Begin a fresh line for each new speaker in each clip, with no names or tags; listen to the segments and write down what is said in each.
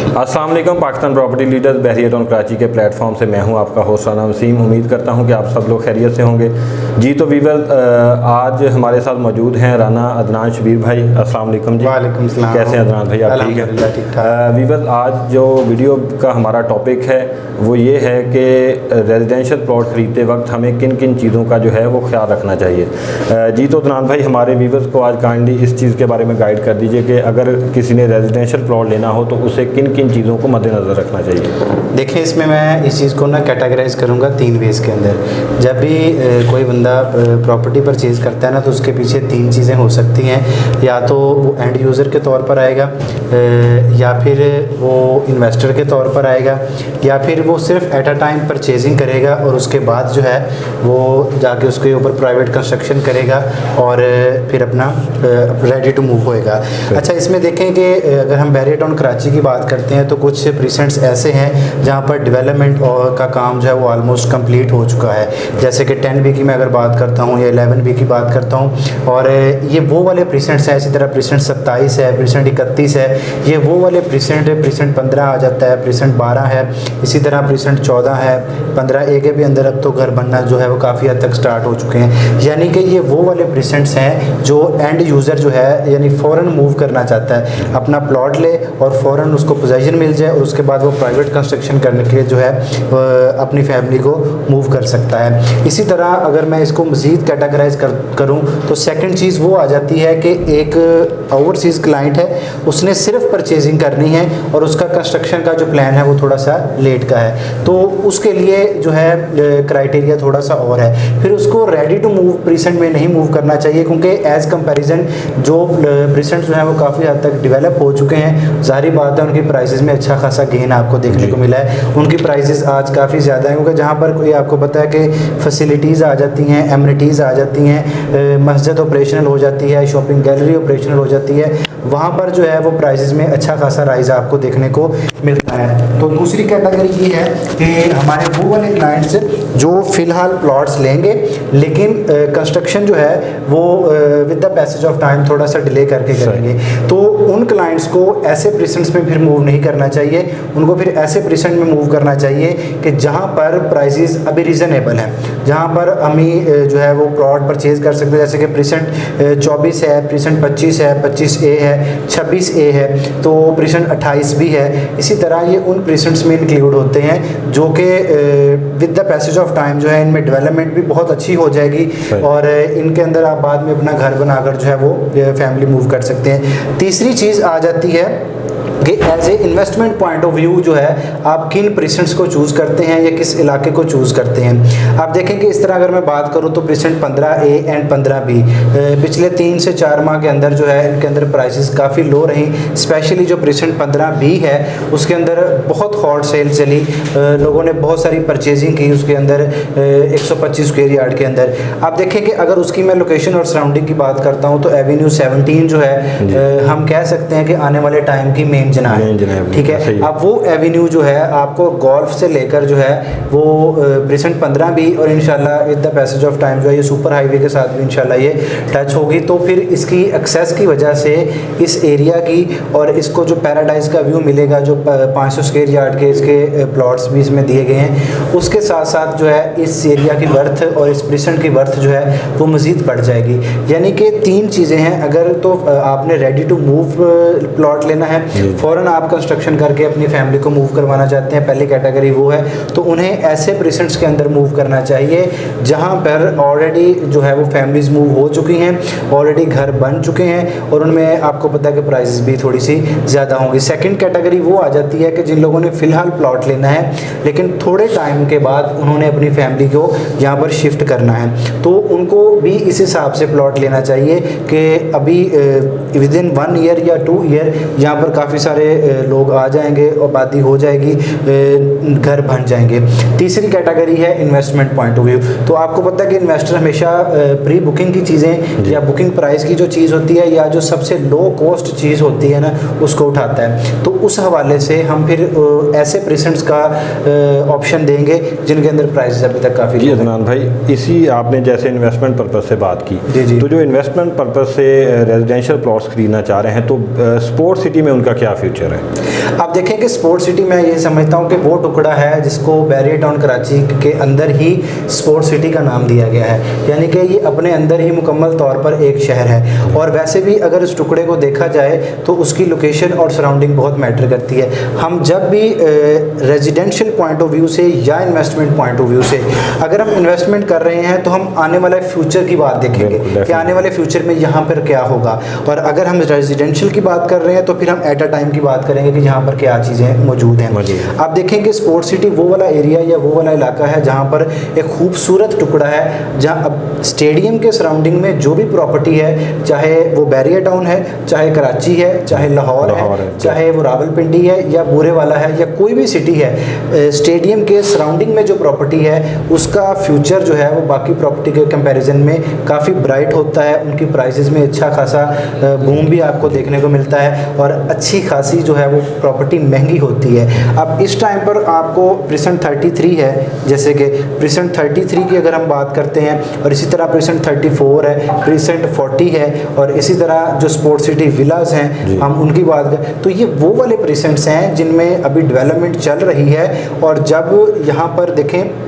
अस्सलाम वालेकुम। Pakistan property leaders बहरिया town Karachi के प्लेटफॉर्म से मैं हूं आपका होस्ट राना वसीम। उम्मीद करता हूं कि आप सब लोग खैरियत से होंगे। जी तो वीवर आज हमारे साथ मौजूद हैं राना अदनान शबीर भाई। अस्सलाम वालेकुम जी।
वालेकुम सलाम।
कैसे हैं अदनान भाई, आप ठीक हैं?
ठीक ठाक।
वीवर आज जो वीडियो का हमारा टॉपिक है वो ये है कि रेजिडेंशियल प्लॉट ख़रीदते वक्त हमें किन किन चीज़ों का जो है वो ख्याल रखना चाहिए। जी तो अदनान भाई हमारे वीवर्स को आज काइंडली इस चीज़ के बारे में गाइड कर दीजिए कि अगर किसी ने रेजिडेंशियल प्लॉट लेना हो तो उसे किन किन चीज़ों को मद्देनज़र रखना चाहिए।
देखिए, इसमें मैं इस चीज़ को ना कैटेगराइज करूँगा 3 वेज़ के अंदर। जब भी कोई बंदा प्रॉपर्टी परचेज़ करता है ना तो उसके पीछे 3 चीज़ें हो सकती हैं। या तो वो एंड यूज़र के तौर पर आएगा, या फिर वो इन्वेस्टर के तौर पर आएगा, या फिर वो सिर्फ एट अ टाइम परचेजिंग करेगा और उसके बाद जो है वो जाके उसके ऊपर प्राइवेट कंस्ट्रक्शन करेगा और फिर अपना रेडी टू मूव होएगा। अच्छा, इसमें देखें कि अगर हम बहरिया टाउन कराची की बात करते हैं तो कुछ प्रीसेंट्स ऐसे हैं जहाँ पर डेवलपमेंट का काम जो है वो ऑलमोस्ट कंप्लीट हो चुका है। जैसे कि 10B की मैं अगर बात करता हूँ या 11B की बात करता हूँ, और ये वो वाले प्रीसेंट्स हैं। इसी तरह प्रीसेंट 27 है, प्रीसेंट 31 है, ये वो वाले प्रीसेंट है। प्रीसेंट 15 आ जाता है, प्रीसेंट 12 है, इसी तरह प्रीसेंट 14 है, 15A के भी अंदर अब तो घर बनना जो है वो काफ़ी हद तक स्टार्ट हो चुके हैं। यानी कि ये वो वाले प्रीसेंट्स हैं जो एंड यूज़र जो है यानी फ़ौरन मूव करना चाहता है, अपना प्लॉट ले और फ़ौरन उसको पोजीशन मिल जाए और उसके बाद वो प्राइवेट कंस्ट्रक्शन करने के लिए जो है अपनी फैमिली को मूव कर सकता है। इसी तरह अगर मैं इसको मज़ीद कैटेगराइज करूँ तो सेकंड चीज़ वो आ जाती है कि एक ओवरसीज़ क्लाइंट है, उसने सिर्फ परचेजिंग करनी है और उसका कंस्ट्रक्शन का जो प्लान है वो थोड़ा सा लेट का है, तो उसके लिए जो है क्राइटेरिया थोड़ा सा और है। फिर उसको रेडी टू मूव प्रीसेंट में नहीं मूव करना चाहिए, क्योंकि एज़ कंपैरिजन जो प्रीसेंट जो है वो काफ़ी हद तक डेवलप हो चुके हैं। ज़ाहिर बात है उनकी प्राइसेस में अच्छा खासा गेन आपको देखने को मिला है। उनकी प्राइसेस आज काफ़ी ज़्यादा हैं, क्योंकि जहाँ पर कोई आपको पता है कि फैसिलिटीज़ आ जाती हैं, एमिनिटीज़ आ जाती हैं, मस्जिद ऑपरेशनल हो जाती है, शॉपिंग गैलरी ऑपरेशनल हो जाती है, वहाँ पर जो है वो प्राइसेस में अच्छा खासा राइज आपको देखने को मिलता है। तो दूसरी कैटेगरी ये है कि हमारे वो वाले क्लाइंट्स जो फ़िलहाल प्लॉट्स लेंगे लेकिन कंस्ट्रक्शन जो है वो with the passage of time थोड़ा सा डिले करके करेंगे, तो उन क्लाइंट्स को ऐसे प्रीसेंट्स में फिर मूव नहीं करना चाहिए। उनको फिर ऐसे प्रीसेंट में मूव करना चाहिए कि जहाँ पर प्राइसेस अभी रीज़नेबल हैं, जहाँ पर हम जो है वो प्लॉट परचेज़ कर सकते हैं। जैसे कि प्रीसेंट 24 है, प्रीसेंट 25 है, 25A है, 26A है, तो प्रीसेंट 28 भी है। इसी तरह ये उन प्रीसेंट्स में इंक्लूड होते हैं जो कि with the passage of time जो है इनमें डेवलपमेंट भी बहुत अच्छी हो जाएगी और इनके अंदर आप बाद में अपना घर बनाकर जो है वो फैमिली मूव कर सकते हैं। तीसरी चीज़ आ जाती है कि as a investment point of view जो है आप किन प्रीसेंट्स को चूज़ करते हैं या किस इलाके को चूज़ करते हैं। आप देखें कि इस तरह अगर मैं बात करूं तो प्रीसेंट 15A एंड 15B पिछले 3 से 4 माह के अंदर जो है इनके अंदर प्राइसेस काफ़ी लो रही। स्पेशली जो प्रीसेंट 15B है उसके अंदर बहुत हॉट सेल चली, लोगों ने बहुत सारी परचेजिंग की उसके अंदर 125 स्क्वायर यार्ड के अंदर। आप देखें कि अगर उसकी मैं लोकेशन और सराउंडिंग की बात करता हूँ तो एवेन्यू 17 जो है हम कह सकते हैं कि आने वाले टाइम की मेन जनाब, ठीक है। अब वो एवेन्यू जो है आपको गोल्फ से लेकर जो है वो प्रीसेंट 15B और इंशाल्लाह with the passage of time जो है ये सुपर हाईवे के साथ भी इंशाल्लाह ये टच होगी, तो फिर इसकी एक्सेस की वजह से इस एरिया की और इसको जो पैराडाइज का व्यू मिलेगा, जो 500 स्क्वायर यार्ड के इसके प्लॉट्स भी इसमें दिए गए हैं, उसके साथ साथ जो है इस एरिया की वर्थ और इस प्रीसेंट की वर्थ जो है वो मज़ीद बढ़ जाएगी। यानी कि 3 चीज़ें हैं। अगर तो आपने रेडी टू मूव प्लॉट लेना है, फ़ौरन आप कंस्ट्रक्शन करके अपनी फैमिली को मूव करवाना चाहते हैं, पहली कैटेगरी वो है, तो उन्हें ऐसे प्रीसेंट्स के अंदर मूव करना चाहिए जहां पर ऑलरेडी जो है वो फैमिलीज़ मूव हो चुकी हैं, ऑलरेडी घर बन चुके हैं और उनमें आपको पता है कि प्राइसेस भी थोड़ी सी ज़्यादा होंगी। सेकंड कैटेगरी वो आ जाती है कि जिन लोगों ने फ़िलहाल प्लॉट लेना है लेकिन थोड़े टाइम के बाद उन्होंने अपनी फैमिली को यहाँ पर शिफ्ट करना है, तो उनको भी इस हिसाब से प्लॉट लेना चाहिए कि अभी विद इन 1 ईयर या 2 ईयर यहाँ पर काफ़ी सारे लोग आ जाएंगे, आबादी हो जाएगी, घर बन जाएंगे। तीसरी कैटेगरी है इन्वेस्टमेंट पॉइंट ऑफ व्यू। तो आपको पता है कि इन्वेस्टर हमेशा प्री बुकिंग की चीज़ें या बुकिंग प्राइस की जो चीज़ होती है या जो सबसे लो कॉस्ट चीज़ होती है ना उसको उठाता है, तो उस हवाले से हम फिर ऐसे प्रीसेंट्स का ऑप्शन देंगे जिनके अंदर प्राइस अभी तक काफ़ी।
जी अदनान भाई, इसी आपने जैसे इन्वेस्टमेंट पर्पज़ से बात की,
जी,
तो जो इन्वेस्टमेंट पर्पज़ से रेजिडेंशियल प्लॉट्स खरीदना चाह रहे हैं तो स्पोर्ट्स सिटी में उनका क्या फ्यूचर है?
आप देखें कि स्पोर्ट्स सिटी मैं ये समझता हूँ कि वो टुकड़ा है जिसको बैरियर टाउन कराची के अंदर ही स्पोर्ट्स सिटी का नाम दिया गया है, यानी कि ये अपने अंदर ही मुकम्मल तौर पर एक शहर है। और वैसे भी अगर इस टुकड़े को देखा जाए तो उसकी लोकेशन और सराउंडिंग बहुत मैटर करती है। हम जब भी रेजिडेंशियल पॉइंट ऑफ व्यू से या इन्वेस्टमेंट पॉइंट ऑफ व्यू से अगर हम इन्वेस्टमेंट कर रहे हैं तो हम आने वाले फ्यूचर की बात देखेंगे कि आने वाले फ्यूचर में यहाँ पर क्या होगा, और अगर हम रेजिडेंशियल की बात कर रहे हैं तो फिर हम एट अ टाइम की बात करेंगे कि यहाँ पर क्या चीज़ें मौजूद हैं। आप देखें कि स्पोर्ट्स सिटी वो वाला एरिया या वो वाला इलाका है जहाँ पर एक खूबसूरत टुकड़ा है, जहाँ अब स्टेडियम के सराउंडिंग में जो भी प्रॉपर्टी है, चाहे वो बैरियर टाउन है, चाहे कराची है, चाहे लाहौर है, चाहे वो रावलपिंडी है या बुरे वाला है या कोई भी सिटी है, स्टेडियम के सराउंडिंग में जो प्रॉपर्टी है उसका फ्यूचर जो है वो बाकी प्रॉपर्टी के कंपैरिजन में काफ़ी ब्राइट होता है। उनकी प्राइसेस में अच्छा खासा बूम भी आपको देखने को मिलता है और अच्छी खासी जो है वो प्रॉपर्टी महंगी होती है। अब इस टाइम पर आपको प्रेजेंट 33 है, जैसे कि प्रेजेंट 33 की अगर हम बात करते हैं, और इसी तरह प्रेजेंट 34 है, प्रेजेंट 40 है, और इसी तरह जो स्पोर्ट्स सिटी विलास हैं हम उनकी बात करें तो ये वो वाले प्रेजेंट्स हैं जिनमें अभी डेवलपमेंट चल रही है। और जब यहाँ पर देखें,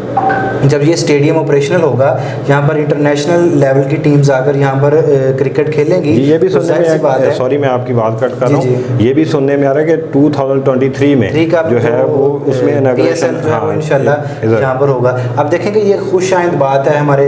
जब ये स्टेडियम ऑपरेशनल होगा, यहाँ पर इंटरनेशनल लेवल की टीम्स आकर यहाँ पर क्रिकेट खेलेंगी।
ये भी सुनने में, सॉरी मैं आपकी बात कट कर रहा हूँ, ये भी सुनने में आ रहा है कि 2023 में जो है वो उसमें
PSL जो है वो इंशाल्लाह यहाँ पर होगा। अब देखेंगे ये खुशाइंद बात है हमारे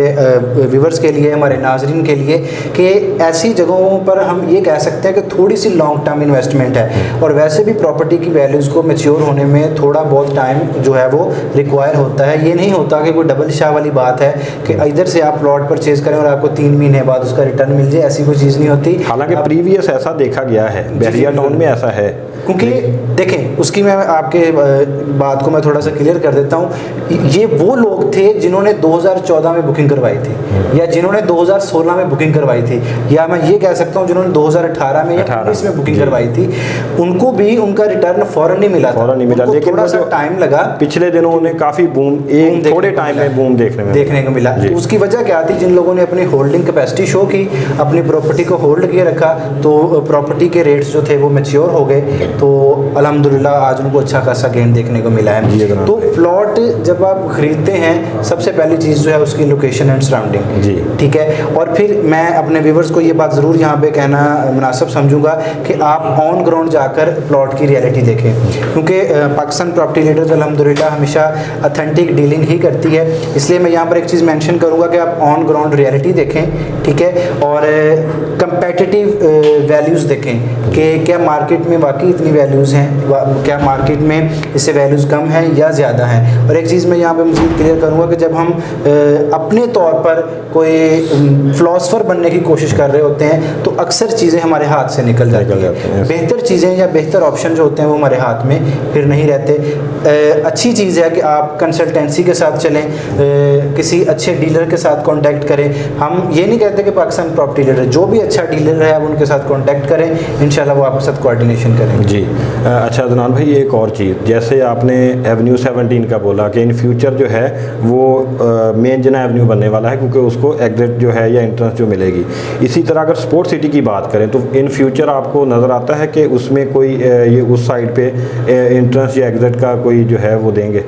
व्यूवर्स के लिए, हमारे नाजरीन के लिए, कि ऐसी जगहों पर हम ये कह सकते हैं कि थोड़ी सी लॉन्ग टर्म इन्वेस्टमेंट है। और वैसे भी प्रॉपर्टी की वैल्यूज़ को मैच्योर होने में थोड़ा बहुत टाइम जो है वो रिक्वायर होता है। ये नहीं होता कि कोई डबल शाह वाली बात है कि इधर से आप प्लॉट परचेज करें और आपको 3 महीने बाद उसका रिटर्न मिल जाए, ऐसी कोई चीज़ नहीं होती।
हालांकि प्रीवियस ऐसा देखा गया है, बैरियर टाउन में ऐसा है।
क्योंकि देखें, उसकी मैं आपके बात को मैं थोड़ा सा क्लियर कर देता हूँ। ये वो लोग थे जिन्होंने 2014 में बुकिंग करवाई थी, या जिन्होंने 2016 में बुकिंग करवाई थी, या मैं ये कह सकता हूँ जिन्होंने 2018 में या 19 में बुकिंग करवाई थी, उनको भी उनका रिटर्न फौरन नहीं मिला था, लेकिन थोड़ा सा टाइम लगा।
पिछले दिनों उन्हें काफ़ी बूम, एक थोड़े टाइम में बूम देखने को मिला।
उसकी वजह क्या थी? जिन लोगों ने अपनी होल्डिंग कैपेसिटी शो की, अपनी प्रॉपर्टी को होल्ड किए रखा, तो प्रॉपर्टी के रेट्स जो थे वो मैच्योर हो गए, तो अल्हम्दुलिल्लाह आज उनको अच्छा खासा गेन देखने को मिला है। तो प्लॉट जब आप खरीदते हैं, सबसे पहली चीज़ जो है उसकी लोकेशन एंड सराउंडिंग, ठीक है। और फिर मैं अपने व्यूवर्स को ये बात ज़रूर यहाँ पे कहना मुनासिब समझूंगा कि आप ऑन ग्राउंड जाकर प्लॉट की रियलिटी देखें, क्योंकि पाकिस्तान प्रॉपर्टी लीडर्स अल्हम्दुलिल्लाह हमेशा अथेंटिक डीलिंग ही करती है। इसलिए मैं यहाँ पर एक चीज़ मेंशन करूँगा कि आप ऑन ग्राउंड रियलिटी देखें, ठीक है, और कंपेटिटिव वैल्यूज़ देखें कि क्या मार्केट में वाकई इतनी वैल्यूज़ हैं, क्या मार्केट में इससे वैल्यूज़ कम हैं या ज़्यादा हैं। और एक चीज़ मैं यहाँ पे मज़ीद क्लियर करूँगा कि जब हम अपने तौर पर कोई फ़िलासफ़र बनने की कोशिश कर रहे होते हैं तो अक्सर चीज़ें हमारे हाथ से निकल जाती हैं। बेहतर चीज़ें या बेहतर ऑप्शन जो होते हैं वो हमारे हाथ में फिर नहीं रहते। अच्छी चीज़ है कि आप कंसल्टेंसी के साथ चलें, किसी अच्छे डीलर के साथ कॉन्टैक्ट करें। हम ये नहीं कहते कि पाकिस्तान प्रॉपर्टी लीडर, जो भी अच्छा डीलर है आप उनके साथ कॉन्टैक्ट करें, इंशाल्लाह वो आपके साथ कोऑर्डिनेशन करेंगे।
जी अच्छा अदनान भाई, एक और चीज़, जैसे आपने एवेन्यू 17 का बोला कि इन फ्यूचर जो है वो मेन जना एवेन्यू बनने वाला है, क्योंकि उसको एग्जिट जो है या एंट्रेंस जो मिलेगी। इसी तरह अगर स्पोर्ट्स सिटी की बात करें तो इन फ्यूचर आपको नज़र आता है कि उसमें कोई ये उस साइड पे एंट्रेंस या एग्जिट का कोई जो है वो देंगे?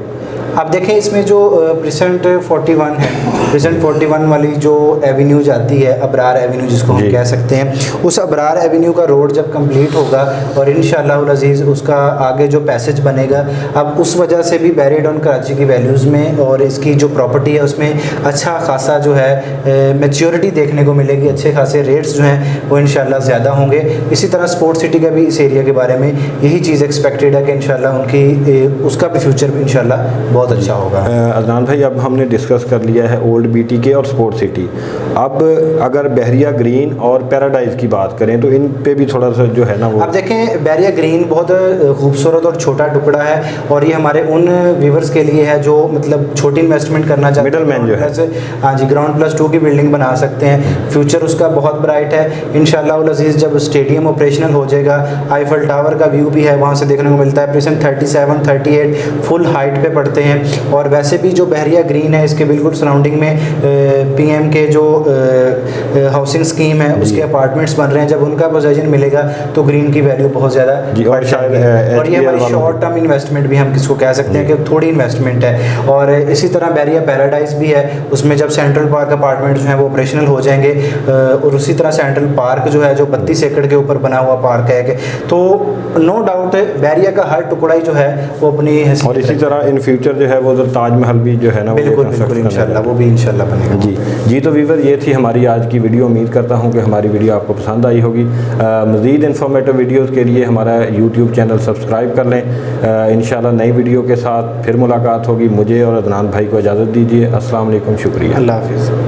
आप देखें इसमें जो प्रेजेंट 41 है, प्रेजेंट 41 वाली जो एवेन्यू जाती है, अबरार एवेन्यू जिसको हम कह सकते हैं, उस अबरार एवेन्यू का रोड जब कंप्लीट होगा और इंशाअल्लाह अज़ीज़ उसका आगे जो पैसेज बनेगा, अब उस वजह से भी बैरियर टाउन कराची की वैल्यूज़ में और इसकी जो प्रॉपर्टी है उसमें अच्छा खासा जो है मैच्योरिटी देखने को मिलेगी, अच्छे खासे रेट्स जो हैं वो इंशाअल्लाह ज़्यादा होंगे। इसी तरह स्पोर्ट्स सिटी का भी इस एरिया के बारे में यही चीज़ एक्सपेक्टेड है कि इंशाअल्लाह उनकी उसका भी फ्यूचर इंशाअल्लाह बहुत अच्छा होगा।
अदनान भाई, अब हमने डिस्कस कर लिया है ओल्ड BTK और स्पोर्ट्स सिटी। अब अगर बहरिया ग्रीन और पैराडाइज की बात करें तो इन पे भी थोड़ा सा जो है ना वो,
अब देखें बहरिया ग्रीन बहुत खूबसूरत और छोटा टुकड़ा है, और ये हमारे उन व्यूवर्स के लिए है जो मतलब छोटी इन्वेस्टमेंट करना चाहते हैं,
मिडल मैन जो है,
हाँ जी, ग्राउंड+2 की बिल्डिंग बना सकते हैं। फ्यूचर उसका बहुत ब्राइट है इंशाअल्लाह अज़ीज़। जब स्टेडियम ऑपरेशनल हो जाएगा, आईफल टावर का व्यू भी है वहाँ से देखने को मिलता है। प्रेजेंट 37, 38 फुल हाइट पे पड़ते हैं हैं। और वैसे भी जो बहरिया ग्रीन है इसके बिल्कुल सराउंडिंग में PM के जो हाउसिंग स्कीम है उसके अपार्टमेंट्स बन रहे हैं। जब उनका पोजेशन मिलेगा तो ग्रीन की वैल्यू बहुत ज़्यादा बढ़ जाएगी। और ये हमारी शॉर्ट टर्म इन्वेस्टमेंट भी हम किसको कह सकते हैं कि थोड़ी इन्वेस्टमेंट है। और इसी तरह बहरिया पैराडाइज भी है, उसमें जब सेंट्रल पार्क अपार्टमेंट जो हैं वो ऑपरेशनल हो जाएंगे और उसी तरह सेंट्रल पार्क जो है जो 32 एकड़ के ऊपर बना हुआ पार्क है तो नो डाउट बहरिया का हर टुकड़ा ही जो है वो अपनी
और इसी तरह इन फ्यूचर जो है वो उधर ताजमहल भी जो है ना
बिल्कुल बिल्कुल इंशाल्लाह वो भी इंशाल्लाह बनेगा।
जी तो वीवर ये थी हमारी आज की वीडियो। उम्मीद करता हूँ कि हमारी वीडियो आपको पसंद आई होगी। मज़ीद इन्फॉर्मेटिव वीडियोज़ के लिए हमारा यूट्यूब चैनल सब्सक्राइब कर लें। इंशाल्लाह नई वीडियो के साथ फिर मुलाकात होगी। मुझे और अदनान भाई को इजाज़त दीजिए। अस्सलाम वालेकुम, शुक्रिया,
अल्लाह हाफ़िज़।